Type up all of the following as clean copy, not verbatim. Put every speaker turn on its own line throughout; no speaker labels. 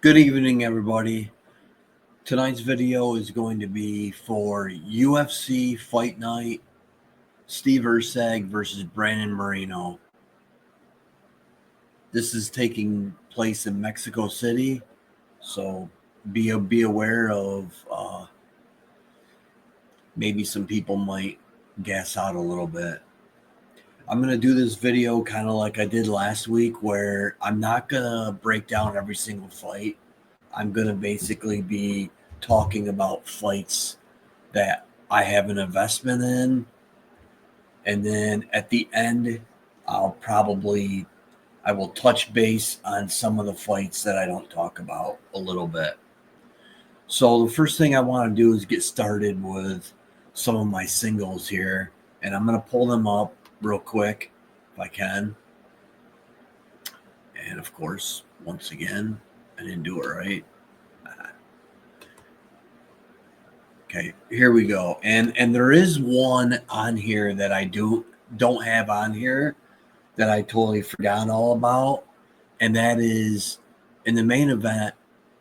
Good evening, everybody. Tonight's video is going to be for UFC Fight Night, Steve Erceg versus Brandon Moreno. This is taking place in Mexico City, so be aware of maybe some people might gas out a little bit. I'm going to do this video kind of like I did last week, where I'm not going to break down every single fight. I'm going to basically be talking about fights that I have an investment in. And then at the end, I will touch base on some of the fights that I don't talk about a little bit. So the first thing I want to do is get started with some of my singles here. And I'm going to pull them up real quick if I can. And of course, once again, I didn't do it right. Okay, here we go. And there is one on here that I don't have on here that I totally forgot all about. And that is, in the main event,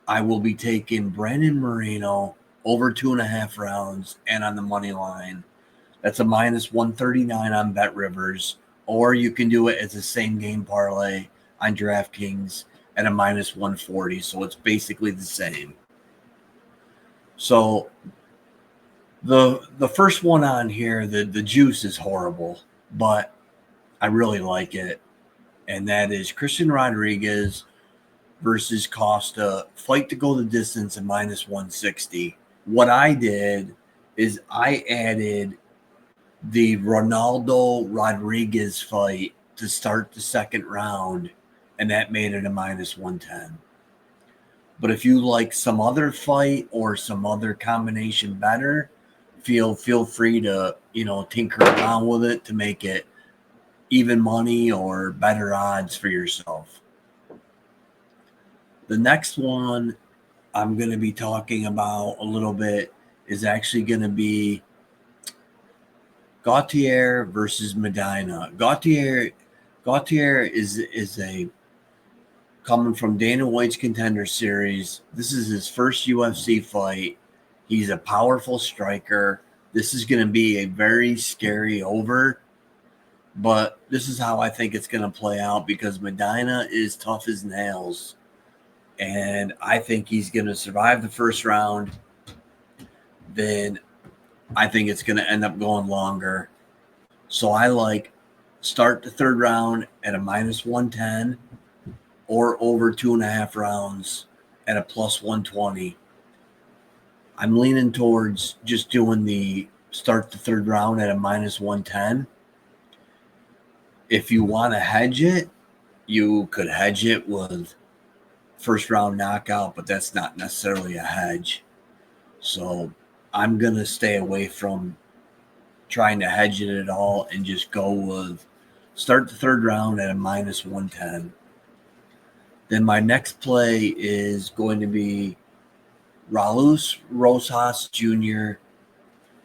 I will be taking Brandon Moreno over 2.5 rounds and on the money line. That's a minus 139 on Bet Rivers, or you can do it as a same game parlay on DraftKings at a minus 140. So it's basically the same. So the first one on here, the juice is horrible, but I really like it. And that is Christian Rodriguez versus Costa, fight to go the distance at minus 160. What I did is I added the Ronaldo Rodriguez fight to start the second round, and that made it a minus 110. But if you like some other fight or some other combination better, feel free to, tinker around with it to make it even money or better odds for yourself. The next one I'm going to be talking about a little bit is actually going to be Gautier versus Medina. Gautier is a coming from Dana White's Contender Series. This is his first UFC fight. He's a powerful striker. This is going to be a very scary over, but this is how I think it's going to play out because Medina is tough as nails, and I think he's going to survive the first round. Then I think it's going to end up going longer. So I like start the third round at a minus 110 or over 2.5 rounds at a plus 120. I'm leaning towards just doing the start the third round at a minus 110. If you want to hedge it, you could hedge it with first round knockout, but that's not necessarily a hedge. So I'm going to stay away from trying to hedge it at all and just go with start the third round at a minus 110. Then my next play is going to be Raul Rosas Jr.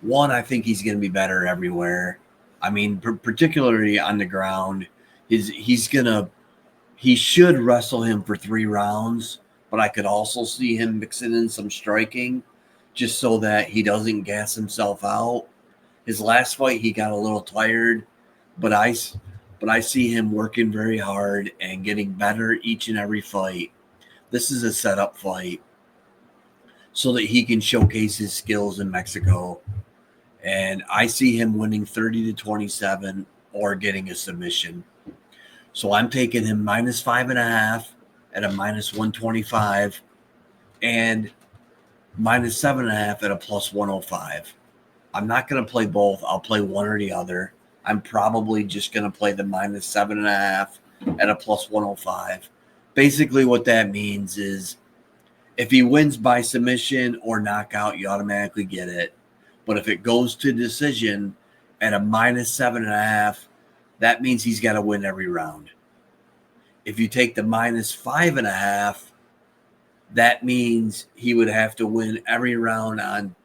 One, I think he's going to be better everywhere. I mean, particularly on the ground. He should wrestle him for 3 rounds, but I could also see him mixing in some striking just so that he doesn't gas himself out. His last fight, he got a little tired, but I see him working very hard and getting better each and every fight. This is a setup fight so that he can showcase his skills in Mexico. And I see him winning 30-27 or getting a submission. So I'm taking him minus 5.5 at a minus 125 and minus 7.5 at a plus 105. I'm not going to play both. I'll play one or the other. I'm probably just going to play the minus 7.5 at a plus 105. Basically what that means is if he wins by submission or knockout, you automatically get it. But if it goes to decision at a minus 7.5, that means he's got to win every round. If you take the minus 5.5, that means he would have to win every round on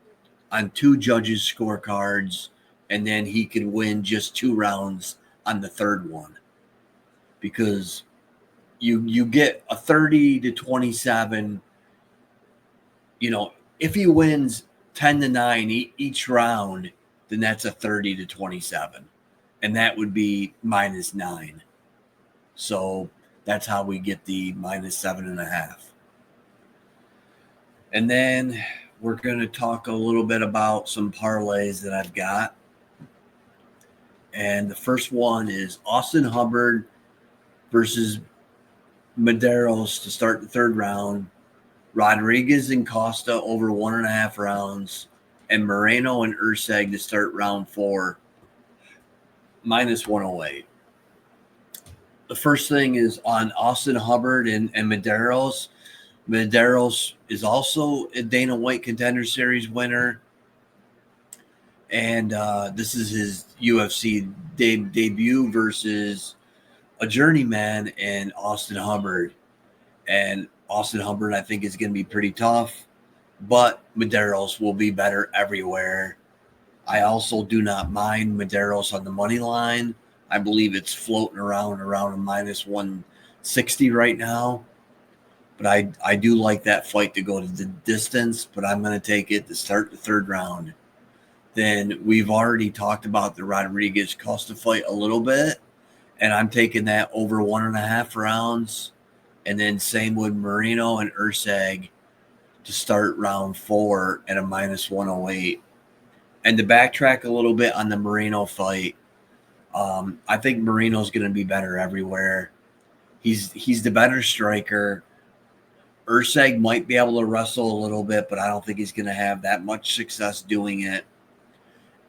2 judges' scorecards, and then he can win just 2 rounds on the third one. Because you get a 30 to 27. If he wins 10-9 each round, then that's a 30 to 27, and that would be -9. So that's how we get the -7.5. And then we're going to talk a little bit about some parlays that I've got. And the first one is Austin Hubbard versus Medeiros to start the third round, Rodriguez and Costa over 1.5 rounds, and Moreno and Urseg to start round 4, -108. The first thing is on Austin Hubbard and Medeiros. Medeiros is also a Dana White Contender Series winner, and this is his UFC debut versus a journeyman in Austin Hubbard. And Austin Hubbard, I think, is going to be pretty tough, but Medeiros will be better everywhere. I also do not mind Medeiros on the money line. I believe it's floating around a -160 right now. But I do like that fight to go to the distance, but I'm going to take it to start the third round. Then we've already talked about the Rodriguez-Costa fight a little bit, and I'm taking that over 1.5 rounds. And then same with Moreno and Urseg to start round 4 at a -108. And to backtrack a little bit on the Moreno fight, I think Moreno's going to be better everywhere. He's the better striker. Urseg might be able to wrestle a little bit, but I don't think he's going to have that much success doing it.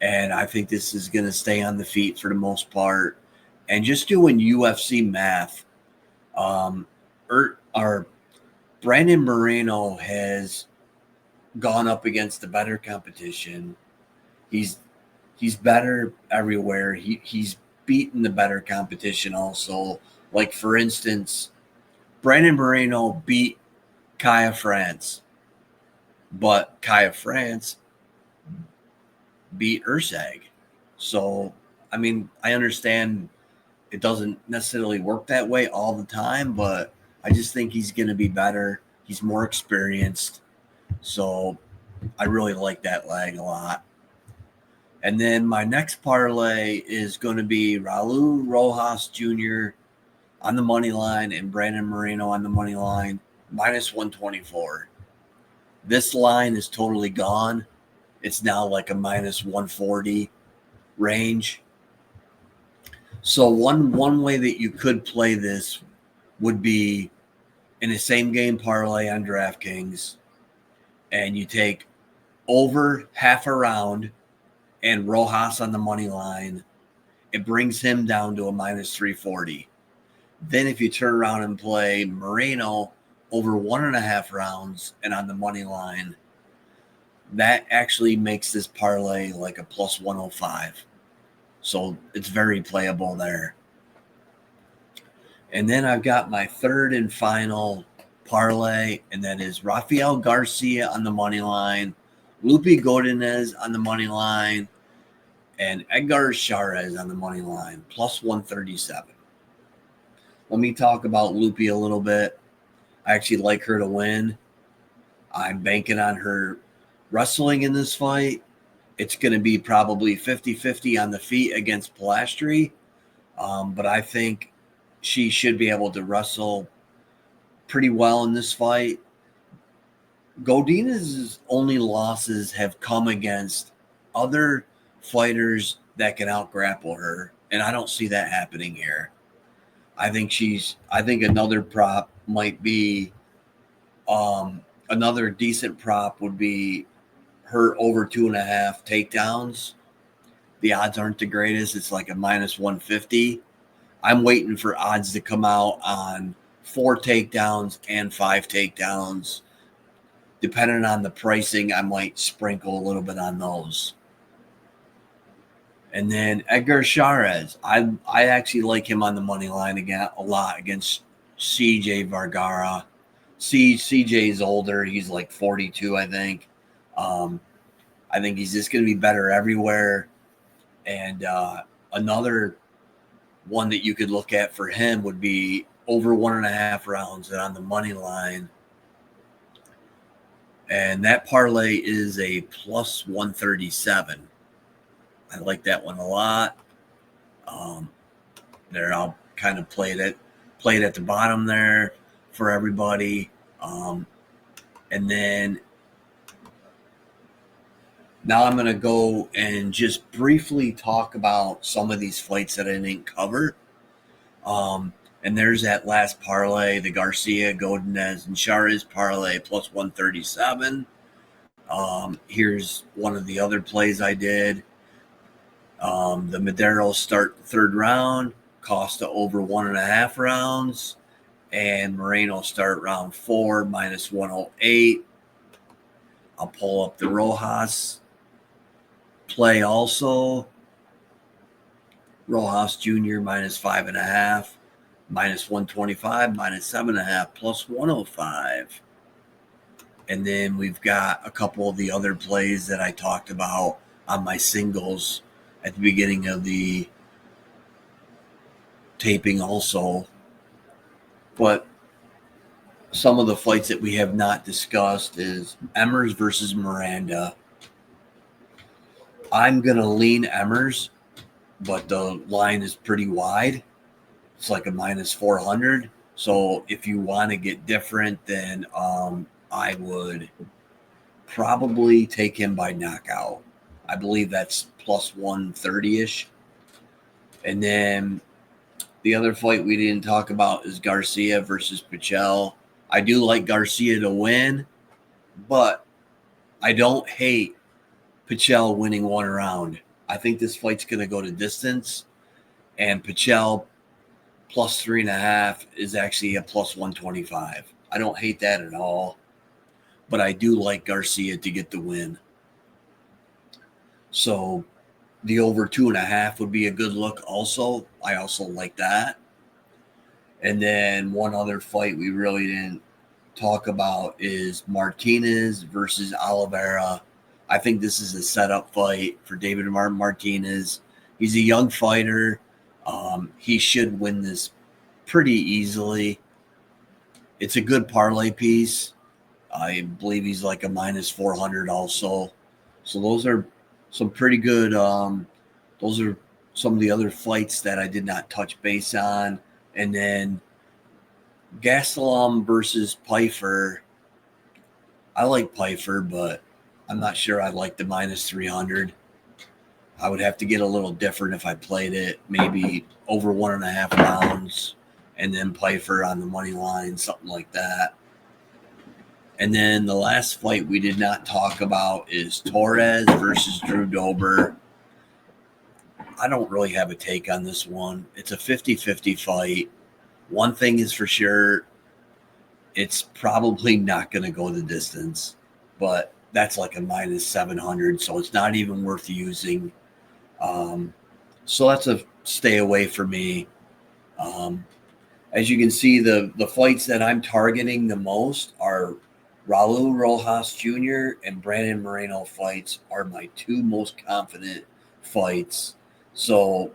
And I think this is going to stay on the feet for the most part. And just doing UFC math, Brandon Moreno has gone up against the better competition. He's better everywhere. He's beaten the better competition also. Like, for instance, Brandon Moreno beat Kaya France, but Kaya France beat Urseg. So, I mean, I understand it doesn't necessarily work that way all the time, but I just think he's going to be better. He's more experienced. So I really like that leg a lot. And then my next parlay is going to be Raul Rojas Jr. on the money line and Brandon Moreno on the money line, -124. This line is totally gone. It's now like a -140 range. So one way that you could play this would be in a same game parlay on DraftKings, and you take over half a round and Rojas on the money line. It brings him down to a -340. Then if you turn around and play Moreno over 1.5 rounds and on the money line, that actually makes this parlay like a +105. So it's very playable there. And then I've got my third and final parlay, and that is Rafael Garcia on the money line, Lupi Godinez on the money line, and Edgar Chavez on the money line, +137. Let me talk about Lupi a little bit. I actually like her to win. I'm banking on her wrestling in this fight. It's going to be probably 50-50 on the feet against Pilastri, but I think she should be able to wrestle pretty well in this fight. Godinez's only losses have come against other fighters that can out-grapple her, and I don't see that happening here. I think another prop might be another decent prop would be her over 2.5 takedowns. The odds aren't the greatest. It's like a -150. I'm waiting for odds to come out on 4 takedowns and 5 takedowns. Depending on the pricing, I might sprinkle a little bit on those. And then Edgar Chavez, I actually like him on the money line again a lot against CJ Vergara. CJ's older. He's like 42, I think. I think he's just going to be better everywhere. And another one that you could look at for him would be over 1.5 rounds on the money line. And that parlay is a plus 137. I like that one a lot. There, I'll kind of play it at the bottom there for everybody. And then now I'm going to go and just briefly talk about some of these fights that I didn't cover. And there's that last parlay, the Garcia, Godinez, and Chavez parlay, plus 137. Here's one of the other plays I did. The Madero start the third round, Costa over 1.5 rounds, and Moreno start round 4, minus 108. I'll pull up the Rojas play also. Rojas Jr. minus 5.5, minus 125, minus 7.5, plus 105. And then we've got a couple of the other plays that I talked about on my singles at the beginning of the taping also. But some of the fights that we have not discussed is Emmers versus Miranda. I'm going to lean Emmers, but the line is pretty wide. It's like a minus 400. So if you want to get different, then I would probably take him by knockout. I believe that's plus 130-ish. And then the other fight we didn't talk about is Garcia versus Pichel. I do like Garcia to win, but I don't hate Pichel winning one round. I think this fight's going to go to distance, and Pichel plus 3.5 is actually a plus 125. I don't hate that at all, but I do like Garcia to get the win. So the over 2.5 would be a good look also. I also like that. And then one other fight we really didn't talk about is Martinez versus Oliveira. I think this is a setup fight for David Martinez. He's a young fighter. He should win this pretty easily. It's a good parlay piece. I believe he's like a minus 400 also. So those are some pretty good. Those are some of the other fights that I did not touch base on. And then Gastelum versus Pfeiffer. I like Pfeiffer, but I'm not sure I like the minus 300. I would have to get a little different if I played it, maybe over 1.5 rounds, and then Pfeiffer on the money line, something like that. And then the last fight we did not talk about is Torres versus Drew Dober. I don't really have a take on this one. It's a 50-50 fight. One thing is for sure, it's probably not going to go the distance, but that's like a minus 700, so it's not even worth using. So that's a stay away for me. As you can see, the fights that I'm targeting the most are Raul Rojas Jr. and Brandon Moreno fights are my two most confident fights. So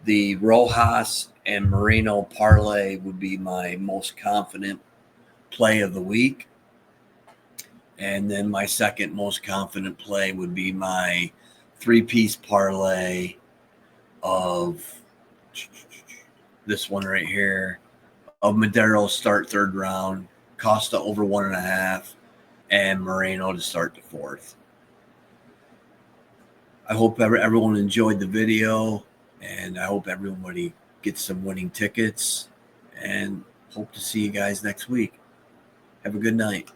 the Rojas and Moreno parlay would be my most confident play of the week. And then my second most confident play would be my 3-piece parlay of this one right here, of Madero start third round, Costa over 1.5, and Moreno to start the fourth. I hope everyone enjoyed the video, and I hope everybody gets some winning tickets, and hope to see you guys next week. Have a good night.